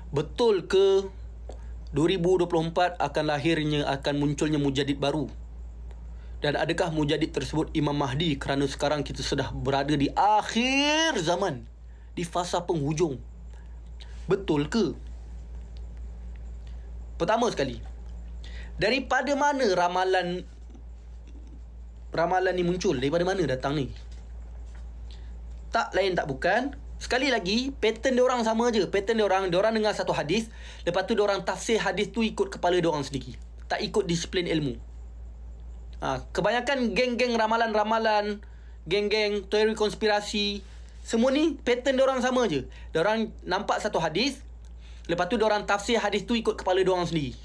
betul ke 2024 akan munculnya mujadid baru? Dan adakah mujadid tersebut Imam Mahdi, kerana sekarang kita sudah berada di akhir zaman, di fasa penghujung? Betul ke? Pertama sekali, daripada mana ramalan ni muncul? Daripada mana datang ni? Tak lain tak bukan, sekali lagi, pattern diorang sama je. Pattern diorang dengar satu hadis, lepas tu diorang tafsir hadis tu ikut kepala diorang sendiri, tak ikut disiplin ilmu. Kebanyakan geng-geng ramalan-ramalan, geng-geng teori konspirasi, semua ni pattern diorang sama je. Diorang nampak satu hadis, lepas tu diorang tafsir hadis tu ikut kepala diorang sendiri.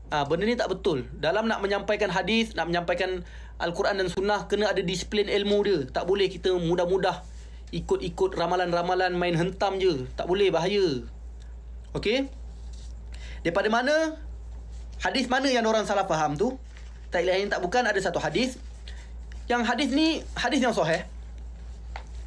Benda ni tak betul. Dalam nak menyampaikan hadis, nak menyampaikan Al-Quran dan Sunnah, kena ada disiplin ilmu dia. Tak boleh kita mudah-mudah ikut-ikut ramalan-ramalan, main hentam je. Tak boleh, bahaya. Okey? Daripada mana? Hadis mana yang orang salah faham tu? Tak lain tak bukan, ada satu hadis. Yang hadis ni hadis yang sahih.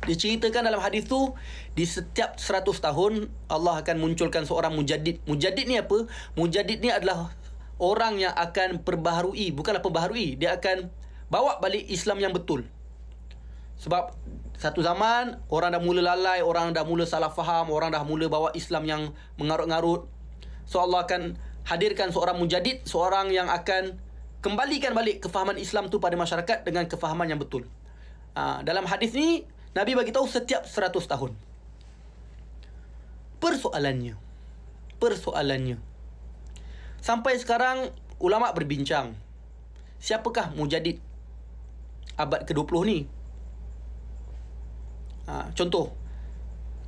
Dia ceritakan dalam hadis tu, di setiap 100 tahun Allah akan munculkan seorang mujadid. Mujadid ni apa? Mujadid ni adalah orang yang akan perbaharui, bukanlah perbaharui, dia akan bawa balik Islam yang betul. Sebab satu zaman orang dah mula lalai, orang dah mula salah faham, orang dah mula bawa Islam yang mengarut-ngarut. So Allah akan hadirkan seorang mujadid, seorang yang akan kembalikan balik kefahaman Islam tu pada masyarakat dengan kefahaman yang betul. Dalam hadis ni Nabi bagi tahu setiap 100 tahun. Persoalannya, sampai sekarang ulama berbincang, siapakah mujadid abad ke-20 ni? Contoh,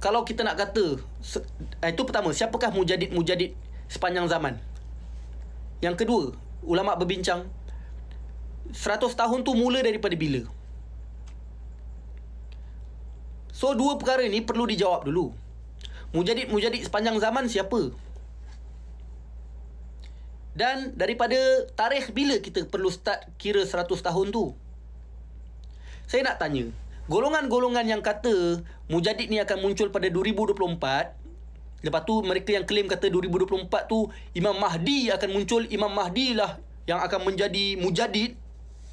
kalau kita nak kata, itu pertama, siapakah mujadid sepanjang zaman? Yang kedua, ulama berbincang 100 tahun tu mula daripada bila? So dua perkara ni perlu dijawab dulu. Mujadid sepanjang zaman siapa? Dan daripada tarikh bila kita perlu start kira 100 tahun tu? Saya nak tanya, golongan-golongan yang kata mujadid ni akan muncul pada 2024, lepas tu mereka yang claim kata 2024 tu Imam Mahdi akan muncul, Imam Mahdi lah yang akan menjadi mujadid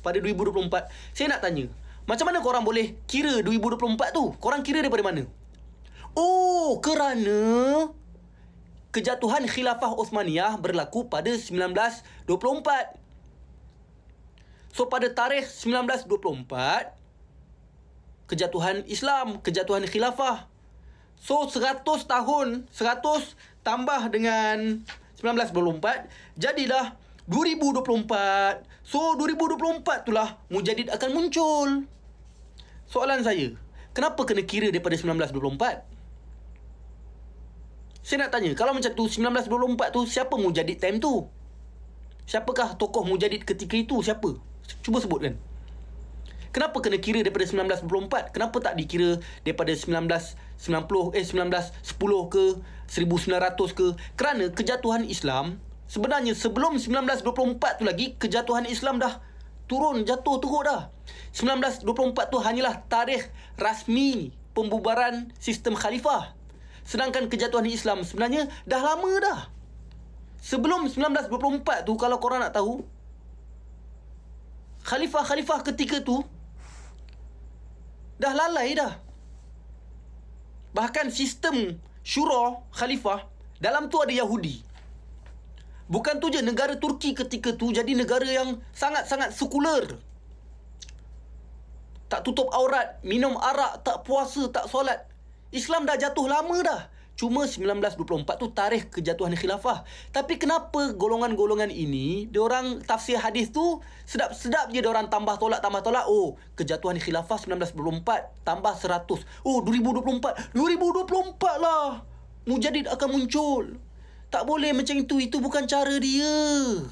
pada 2024. Saya nak tanya, macam mana korang boleh kira 2024 tu? Korang kira daripada mana? Oh, kerana kejatuhan Khilafah Osmaniyah berlaku pada 1924. So pada tarikh 1924, kejatuhan Islam, kejatuhan Khilafah. So 100 tahun, 100 tambah dengan 1924, jadilah 2024. So 2024 itulah mujadid akan muncul. Soalan saya, kenapa kena kira daripada 1924? Saya nak tanya, kalau macam tu 1924 tu siapa mujadid time tu? Siapakah tokoh mujadid ketika itu? Siapa? Cuba sebutkan. Kenapa kena kira daripada 1924? Kenapa tak dikira daripada 1910 ke 1900 ke? Kerana kejatuhan Islam, sebenarnya sebelum 1924 tu lagi, kejatuhan Islam dah jatuh teruk dah. 1924 tu hanyalah tarikh rasmi pembubaran sistem khalifah. Sedangkan kejatuhan Islam sebenarnya dah lama dah. Sebelum 1924 tu, kalau korang nak tahu, khalifah-khalifah ketika tu dah lalai dah. Bahkan sistem syura khalifah, dalam tu ada Yahudi. Bukan tu je, negara Turki ketika tu jadi negara yang sangat-sangat sekular. Tak tutup aurat, minum arak, tak puasa, tak solat. Islam dah jatuh lama dah. Cuma 1924 tu tarikh kejatuhan khilafah. Tapi kenapa golongan-golongan ini, diorang tafsir hadis tu sedap-sedap je, diorang tambah tolak. Oh, kejatuhan khilafah 1924 tambah 100. Oh, 2024 lah mujadid akan muncul. Tak boleh macam itu. Itu bukan cara dia.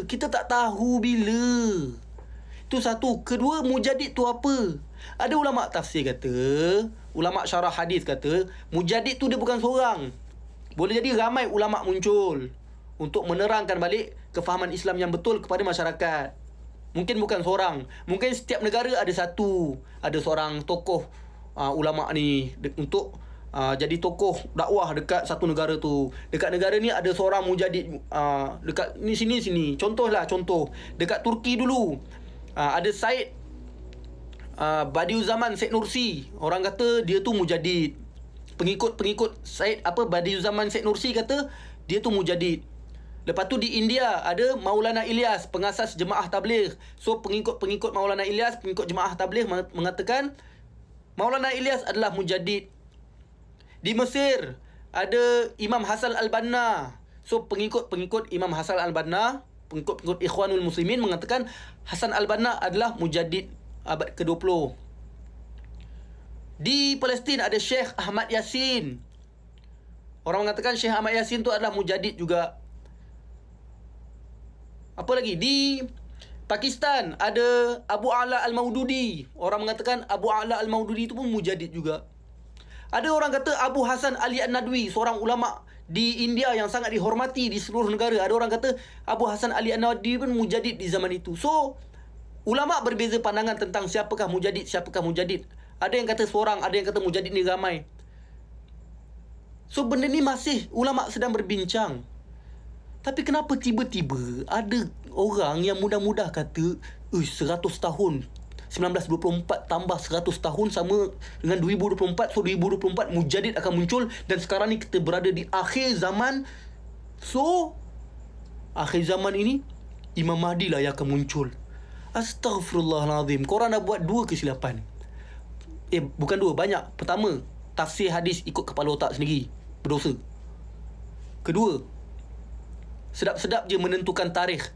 Kita tak tahu bila. Itu satu. Kedua, mujadid tu apa? Ada ulama tafsir kata, ulama syarah hadis kata, mujadid tu dia bukan seorang. Boleh jadi ramai ulama muncul untuk menerangkan balik kefahaman Islam yang betul kepada masyarakat. Mungkin bukan seorang. Mungkin setiap negara ada satu, ada seorang tokoh ulama ni untuk jadi tokoh dakwah dekat satu negara tu. Dekat negara ni ada seorang mujadid dekat ni sini. Contoh dekat Turki dulu. Ada Said Badiuzzzaman Said Nursi. Orang kata dia tu mujadid. Pengikut Said Badiuzzzaman Said Nursi kata dia tu mujadid. Lepas tu di India ada Maulana Ilyas, pengasas Jemaah Tabligh. So pengikut Maulana Ilyas, pengikut Jemaah Tabligh mengatakan Maulana Ilyas adalah mujadid. Di Mesir ada Imam Hasan Al-Banna. So pengikut Imam Hasan Al-Banna, pengikut Ikhwanul Muslimin mengatakan Hasan Al-Banna adalah mujadid abad ke-20. Di Palestin ada Syekh Ahmad Yasin. Orang mengatakan Syekh Ahmad Yasin tu adalah mujadid juga. Apa lagi? Di Pakistan ada Abu A'la Al-Maududi. Orang mengatakan Abu A'la Al-Maududi itu pun mujadid juga. Ada orang kata Abu Hasan Ali An-Nadwi, seorang ulama di India yang sangat dihormati di seluruh negara. Ada orang kata Abu Hasan Ali An-Nadwi pun mujadid di zaman itu. So, ulama berbeza pandangan tentang siapakah mujadid. Ada yang kata seorang, ada yang kata mujadid ni ramai. So, benda ni masih ulama sedang berbincang. Tapi kenapa tiba-tiba ada orang yang mudah-mudah kata 100 tahun 1924 tambah 100 tahun sama dengan 2024. So 2024 mujadid akan muncul. Dan sekarang ni kita berada di akhir zaman. So akhir zaman ini Imam Mahdi lah yang akan muncul. Astaghfirullahalazim. Korang dah buat dua kesilapan. Bukan dua, banyak. Pertama, tafsir hadis ikut kepala otak sendiri, berdosa. Kedua, sedap-sedap je menentukan tarikh.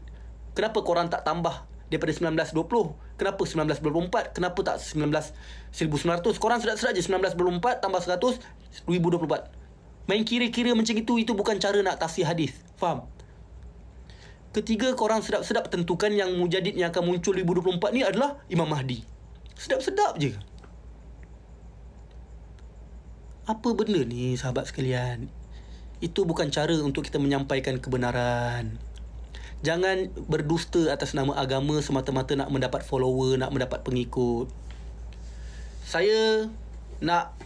Kenapa korang tak tambah daripada 1920? Kenapa 1924? Kenapa tak 1900? Korang sedap-sedap je 1924 tambah 100 2024. Main kira-kira macam itu bukan cara nak tafsir hadis. Faham? Ketiga, korang sedap-sedap tentukan yang mujadid yang akan muncul 2024 ni adalah Imam Mahdi. Sedap-sedap je. Apa benda ni sahabat sekalian? Itu bukan cara untuk kita menyampaikan kebenaran. Jangan berdusta atas nama agama semata-mata nak mendapat follower, nak mendapat pengikut. Saya nak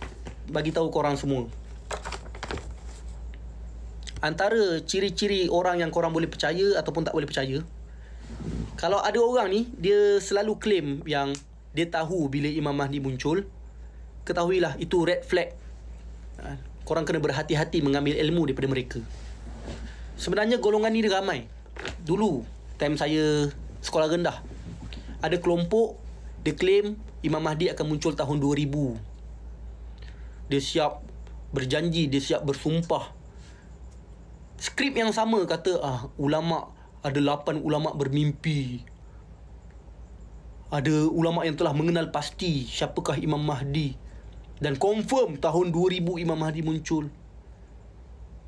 bagi tahu korang semua. Antara ciri-ciri orang yang korang boleh percaya ataupun tak boleh percaya. Kalau ada orang ni, dia selalu claim yang dia tahu bila Imam Mahdi muncul, ketahuilah itu red flag. Korang kena berhati-hati mengambil ilmu daripada mereka. Sebenarnya golongan ni dia ramai. Dulu, time saya sekolah rendah, ada kelompok, dia claim Imam Mahdi akan muncul tahun 2000. Dia siap berjanji, dia siap bersumpah. Skrip yang sama kata, ulama, ada 8 ulama bermimpi. Ada ulama yang telah mengenal pasti siapakah Imam Mahdi. Dan confirm tahun 2000 Imam Mahdi muncul.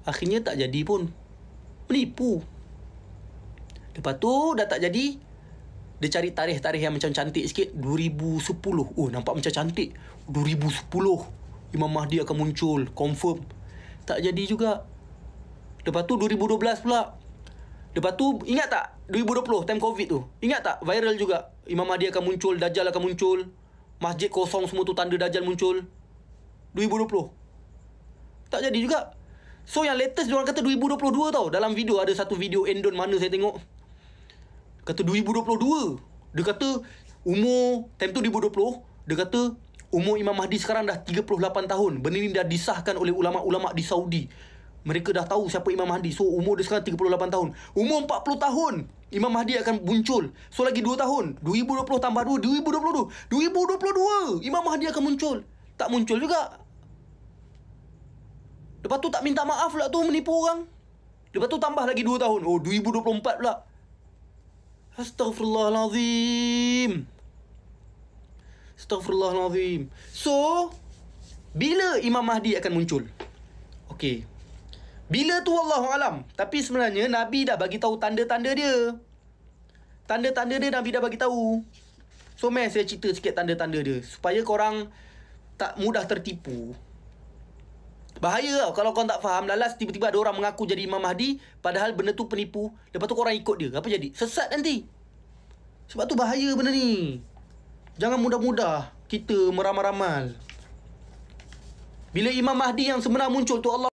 Akhirnya tak jadi pun. Menipu. Lepas tu dah tak jadi, dia cari tarikh-tarikh yang macam cantik sikit. 2010. Oh, nampak macam cantik. 2010 Imam Mahdi akan muncul. Confirm. Tak jadi juga. Lepas tu 2012 pula. Lepas tu ingat tak 2020 time Covid tu? Ingat tak viral juga? Imam Mahdi akan muncul, Dajjal akan muncul. Masjid kosong semua tu tanda Dajjal muncul. 2020. Tak jadi juga. So yang latest diorang kata 2022 tau. Dalam video ada satu video Endon mana saya tengok. Kata 2022. Dia kata umur time tu 2020. Dia kata umur Imam Mahdi sekarang dah 38 tahun. Benda ni dah disahkan oleh ulama-ulama di Saudi. Mereka dah tahu siapa Imam Mahdi. So umur dia sekarang 38 tahun. Umur 40 tahun Imam Mahdi akan muncul. So lagi 2 tahun. 2020 tambah 2, 2022. 2022 Imam Mahdi akan muncul. Tak muncul juga. Lepas tu tak minta maaf pula tu, menipu orang. Lepas tu tambah lagi 2 tahun. Oh, 2024 pula. Astaghfirullahalazim. Astaghfirullahalazim. So, bila Imam Mahdi akan muncul? Okey. Bila tu Wallahualam. Tapi sebenarnya Nabi dah bagi tahu tanda-tanda dia. Tanda-tanda dia Nabi dah bagi tahu. So, saya cerita sikit tanda-tanda dia supaya korang tak mudah tertipu. Bahaya tau kalau korang tak faham. Lalas tiba-tiba ada orang mengaku jadi Imam Mahdi, padahal benda tu penipu. Lepas tu korang ikut dia. Apa jadi? Sesat nanti. Sebab tu bahaya benda ni. Jangan mudah-mudah kita meramal-ramal. Bila Imam Mahdi yang sebenar muncul tu, Allah